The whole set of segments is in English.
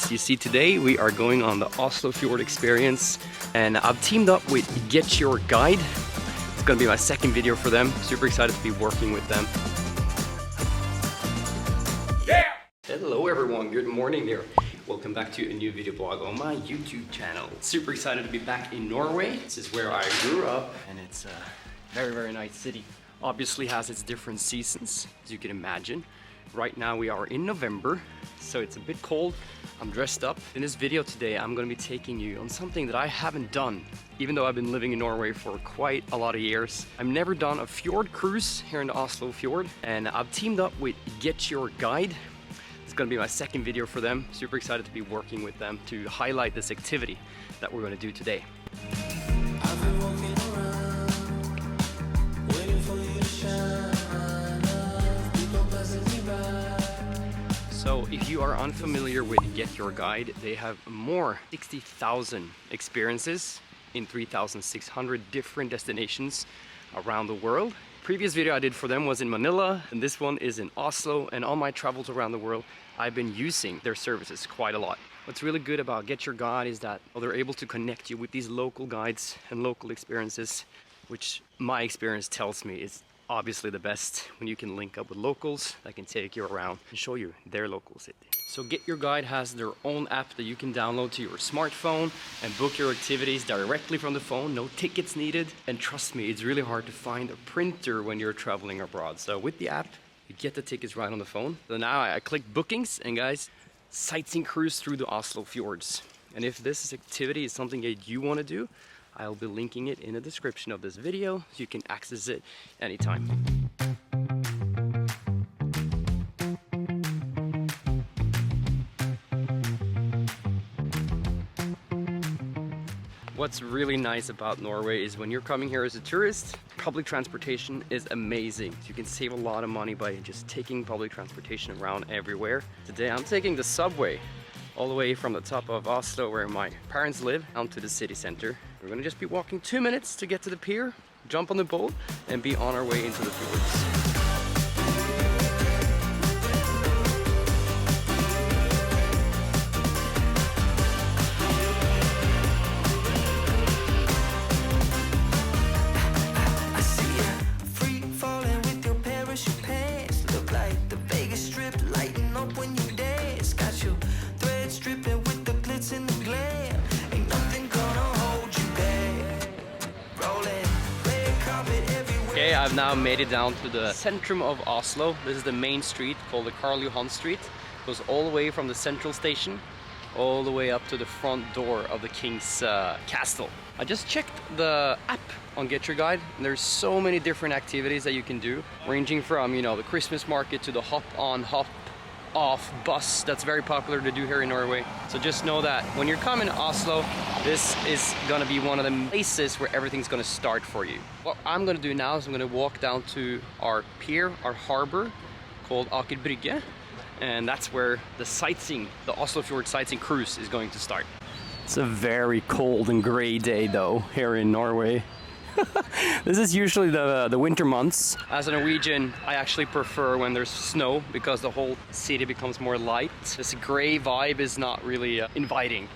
guys, you see today we are going on the Oslo Fjord experience and I've teamed up with Get Your Guide. It's gonna be my second video for them. Super excited to be working with them. Yeah! Hello everyone, good morning there. Welcome back to a new video blog on my YouTube channel. Super excited to be back in Norway. This is where I grew up and it's a very, very nice city. Obviously has its different seasons, as you can imagine. Right now we are in November, so it's a bit cold. I'm dressed up. In this video today, I'm gonna be taking you on something that I haven't done, even though I've been living in Norway for quite a lot of years. I've never done a fjord cruise here in the Oslo Fjord, and I've teamed up with Get Your Guide. It's gonna be my second video for them. Super excited to be working with them to highlight this activity that we're gonna do today. I've been walking around, waiting for you to shine. So if you are unfamiliar with Get Your Guide, they have more 60,000 experiences in 3,600 different destinations around the world. Previous video I did for them was in Manila, and this one is in Oslo. And on my travels around the world, I've been using their services quite a lot. What's really good about Get Your Guide is that they're able to connect you with these local guides and local experiences, which my experience tells me is obviously the best when you can link up with locals that can take you around and show you their local city. So Get Your Guide has their own app that you can download to your smartphone and book your activities directly from the phone, no tickets needed. And trust me, it's really hard to find a printer when you're traveling abroad. So with the app, you get the tickets right on the phone. So now I click bookings, and guys, sightseeing cruise through the Oslo Fjords. And if this activity is something that you want to do, I'll be linking it in the description of this video so you can access it anytime. What's really nice about Norway is when you're coming here as a tourist, public transportation is amazing. You can save a lot of money by just taking public transportation around everywhere. Today I'm taking the subway all the way from the top of Oslo, where my parents live, down to the city center. We're gonna just be walking 2 minutes to get to the pier, jump on the boat, and be on our way into the fjords. Okay, I've now made it down to the centrum of Oslo. This is the main street called the Karl Johan Street. It goes all the way from the central station all the way up to the front door of the King's Castle. I just checked the app on Get Your Guide, and there's so many different activities that you can do, ranging from, you know, the Christmas market to the hop-on, hop-off bus that's very popular to do here in Norway. So just know that when you're coming to Oslo, this is gonna be one of the places where everything's gonna start for you. What I'm gonna do now is I'm gonna walk down to our pier, our harbor called Aker Brygge, and that's where the sightseeing, the Oslo Fjord sightseeing cruise is going to start. It's a very cold and gray day though here in Norway. This is usually the winter months. As a Norwegian, I actually prefer when there's snow because the whole city becomes more light. This gray vibe is not really inviting,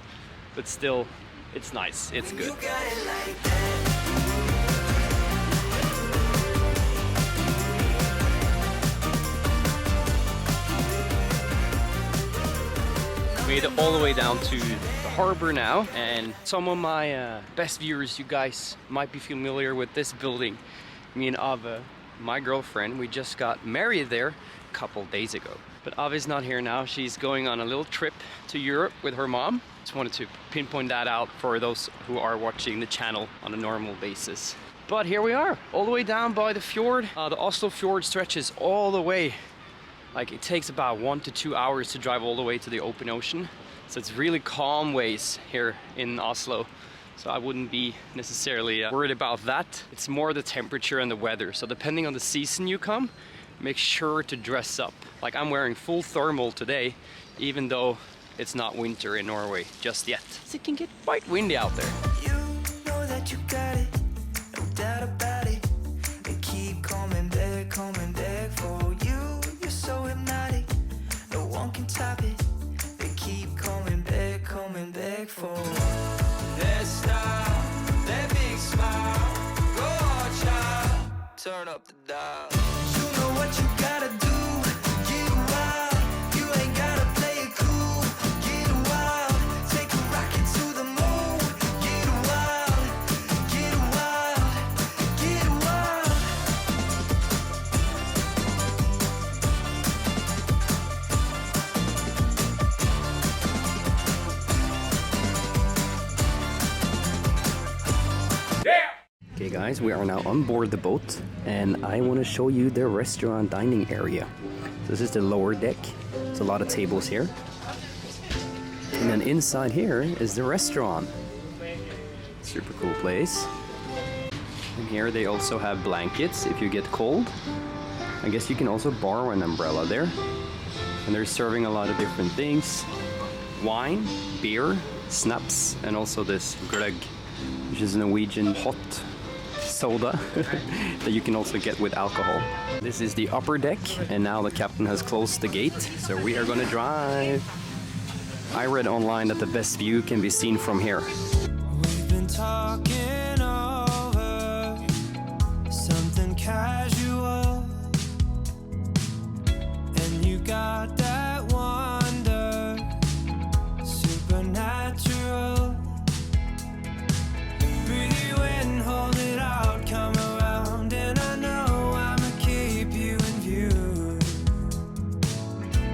but still, it's nice, it's good. Made it all the way down to the harbor now, and some of my best viewers, you guys might be familiar with this building. Me and Ave, my girlfriend, we just got married there a couple days ago. But Ave's not here now. She's going on a little trip to Europe with her mom. Just wanted to pinpoint that out for those who are watching the channel on a normal basis. But here we are, all the way down by the fjord. The Oslo Fjord stretches all the way. Like, it takes about 1 to 2 hours to drive all the way to the open ocean. So it's really calm ways here in Oslo. So I wouldn't be necessarily worried about that. It's more the temperature and the weather. So depending on the season you come, make sure to dress up. Like, I'm wearing full thermal today, even though it's not winter in Norway just yet. So it can get quite windy out there. You know that you got it, no doubt about it. And keep coming back for you. You're so hypnotic, no one can top it. They keep coming back. for. Let's start that big smile. Go on, child. Turn up the dial. You know what you gotta do. Get wild. You ain't gotta play it cool. Get wild. Take a rocket to the moon. Get wild. Get wild. Get wild. Okay guys, we are now on board the boat and I want to show you the restaurant dining area. So this is the lower deck. There's a lot of tables here. And then inside here is the restaurant. Super cool place. And here they also have blankets if you get cold. I guess you can also borrow an umbrella there. And they're serving a lot of different things. Wine, beer, snaps, and also this gløgg, which is a Norwegian hot soda that you can also get with alcohol. This is the upper deck, and now the captain has closed the gate, so we are gonna drive. I read online that the best view can be seen from here. We've been talking over something casual, and you got that wonder, supernatural. Breathe you in, hold it out, come around, and I know I'ma keep you in view.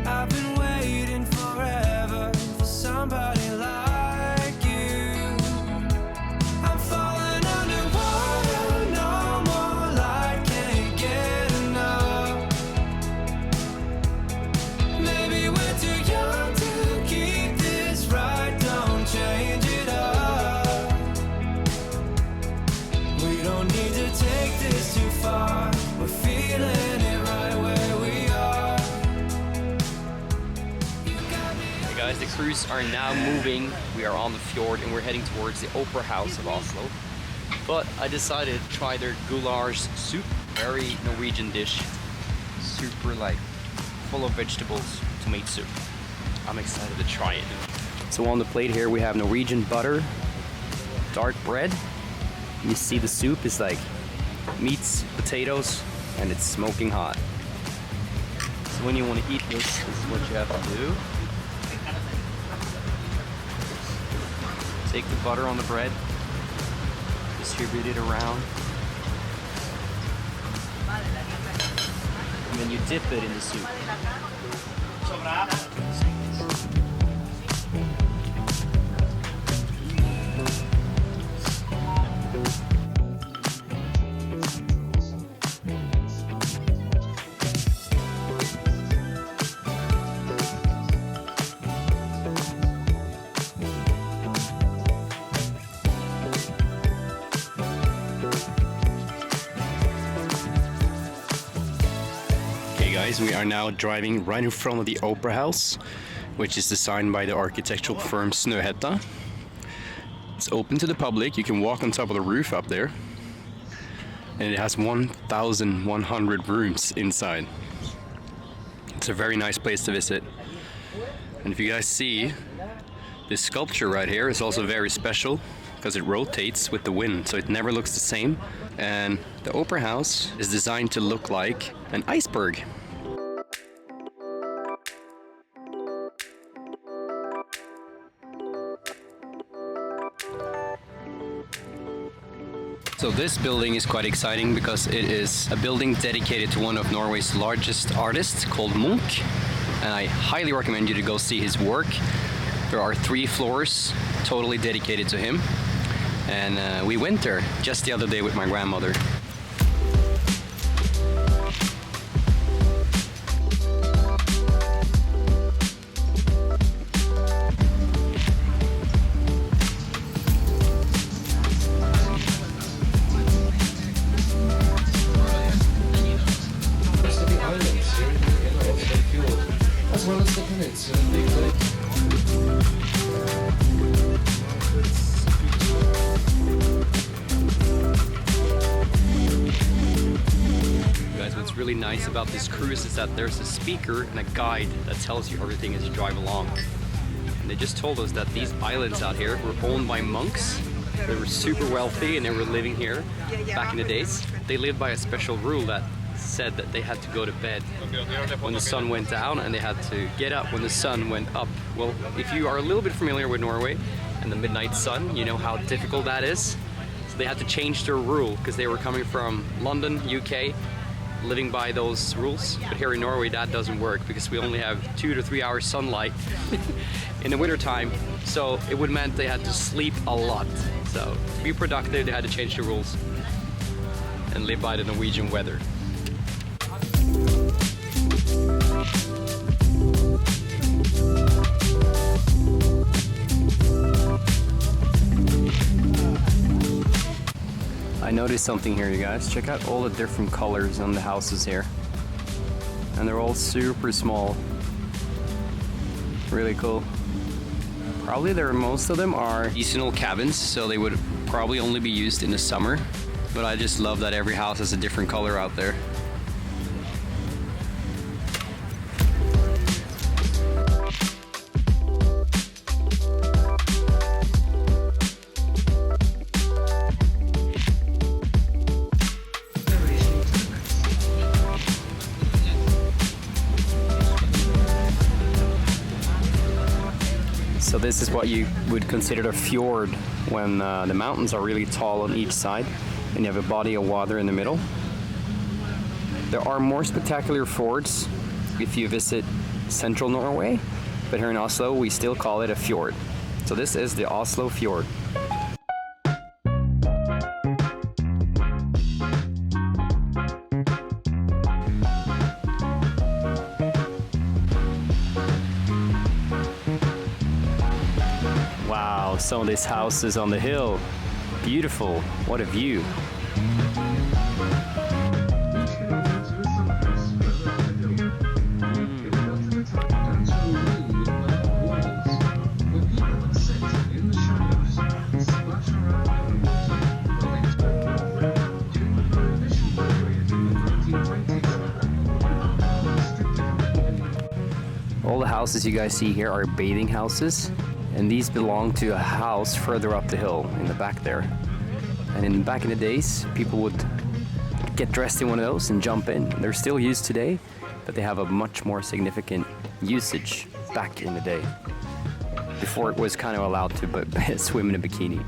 I've been waiting forever for somebody like you. I'm falling underwater, no more light, can't get enough. Maybe we're too young to keep this right, don't change it up. We don't need to take this too far, we're feeling it right where we are. Hey guys, the crews are now moving. We are on the fjord and we're heading towards the Opera House of Oslo. But I decided to try their goulash soup, very Norwegian dish. Super like full of vegetables, tomato soup. I'm excited to try it. So on the plate here we have Norwegian butter, dark bread. You see the soup is like meats, potatoes, and it's smoking hot. So when you want to eat this is what you have to do. Take the butter on the bread, distribute it around, and then you dip it in the soup. Guys, we are now driving right in front of the Opera House, which is designed by the architectural firm Snøhetta. It's open to the public. You can walk on top of the roof up there, and it has 1,100 rooms inside. It's a very nice place to visit. And if you guys see, this sculpture right here is also very special because it rotates with the wind, so it never looks the same. And the Opera House is designed to look like an iceberg. So this building is quite exciting because it is a building dedicated to one of Norway's largest artists called Munch, and I highly recommend you to go see his work. There are 3 floors totally dedicated to him, and we went there just the other day with my grandmother. Really nice about this cruise is that there's a speaker and a guide that tells you everything as you drive along. And they just told us that these islands out here were owned by monks. They were super wealthy and they were living here back in the days. They lived by a special rule that said that they had to go to bed when the sun went down and they had to get up when the sun went up. Well, if you are a little bit familiar with Norway and the midnight sun, you know how difficult that is. So they had to change their rule because they were coming from London, UK, living by those rules. But here in Norway that doesn't work because we only have 2 to 3 hours sunlight in the winter time. So it would meant they had to sleep a lot. So to be productive they had to change the rules and live by the Norwegian weather. I noticed something here, you guys. Check out all the different colors on the houses here. And they're all super small. Really cool. Probably most of them are seasonal cabins, so they would probably only be used in the summer. But I just love that every house has a different color out there. So this is what you would consider a fjord when the mountains are really tall on each side and you have a body of water in the middle. There are more spectacular fjords if you visit central Norway, but here in Oslo we still call it a fjord. So this is the Oslo Fjord. Wow, some of these houses on the hill. Beautiful. What a view. All the houses you guys see here are bathing houses. And these belong to a house further up the hill in the back there. And back in the days, people would get dressed in one of those and jump in. They're still used today, but they have a much more significant usage back in the day. Before it was kind of allowed to swim in a bikini.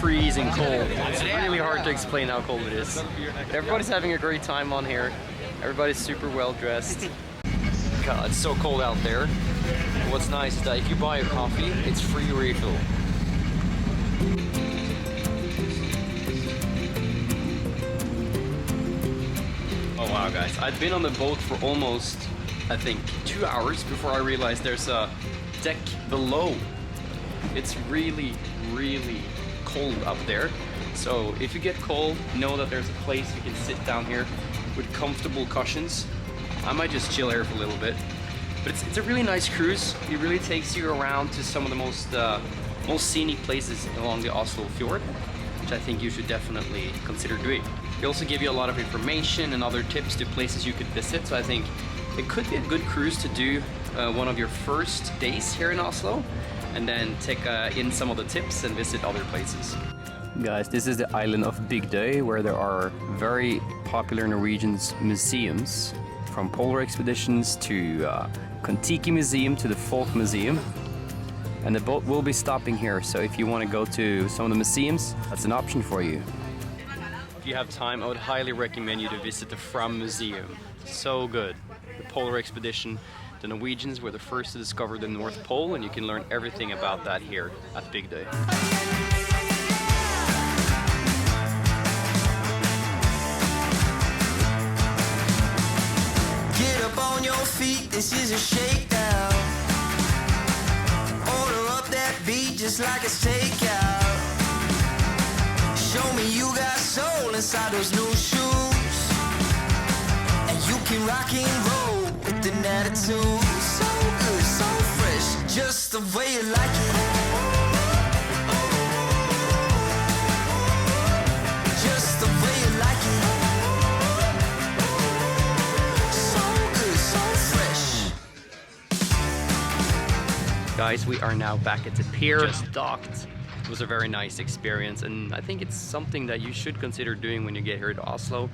Freezing cold. It's really hard to explain how cold it is. Everybody's having a great time on here. Everybody's super well dressed. God, it's so cold out there. And what's nice is that if you buy a coffee, it's free refill. Oh wow, guys. I'd been on the boat for almost, I think, 2 hours before I realized there's a deck below. It's really, really cold up there. So if you get cold, know that there's a place you can sit down here with comfortable cushions. I might just chill here for a little bit. But it's a really nice cruise. It really takes you around to some of the most scenic places along the Oslo Fjord, which I think you should definitely consider doing. They also give you a lot of information and other tips to places you could visit. So I think it could be a good cruise to do one of your first days here in Oslo, and then take in some of the tips and visit other places. Guys, this is the island of Bygdøy, where there are very popular Norwegian museums, from polar expeditions to Kon-Tiki Museum to the Folk Museum. And the boat will be stopping here, so if you want to go to some of the museums, that's an option for you. if you have time, I would highly recommend you to visit the Fram Museum. So good. The Polar Expedition. The Norwegians were the first to discover the North Pole, and you can learn everything about that here at Big Day. Get up on your feet, this is a shakedown. Order up that beat just like it's takeout. Show me you got soul inside those new shoes, and you can rock and roll with an attitude. So good, so fresh, just the way you like it. Just the way you like it. So good, so fresh. Guys, we are now back at the pier. Just docked. It was a very nice experience, and I think it's something that you should consider doing when you get here to Oslo.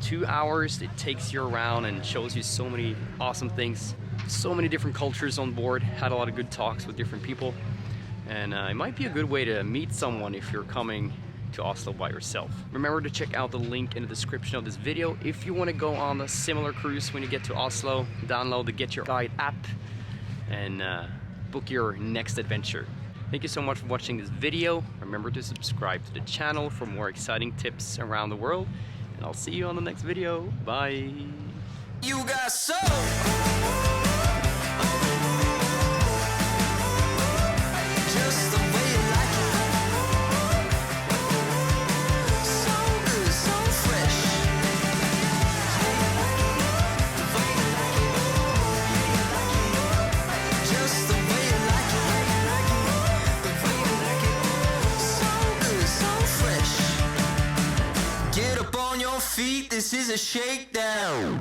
2 hours, it takes you around and shows you so many awesome things. So many different cultures on board. Had a lot of good talks with different people. And it might be a good way to meet someone if you're coming to Oslo by yourself. Remember to check out the link in the description of this video. If you want to go on a similar cruise when you get to Oslo, download the Get Your Guide app and book your next adventure. Thank you so much for watching this video. Remember to subscribe to the channel for more exciting tips around the world. And I'll see you on the next video. Bye. You got soul. Just the way you like it. So good, so fresh. Just the way you like it. The way you like it. So good, so fresh. Get up on your feet, this is a shakedown.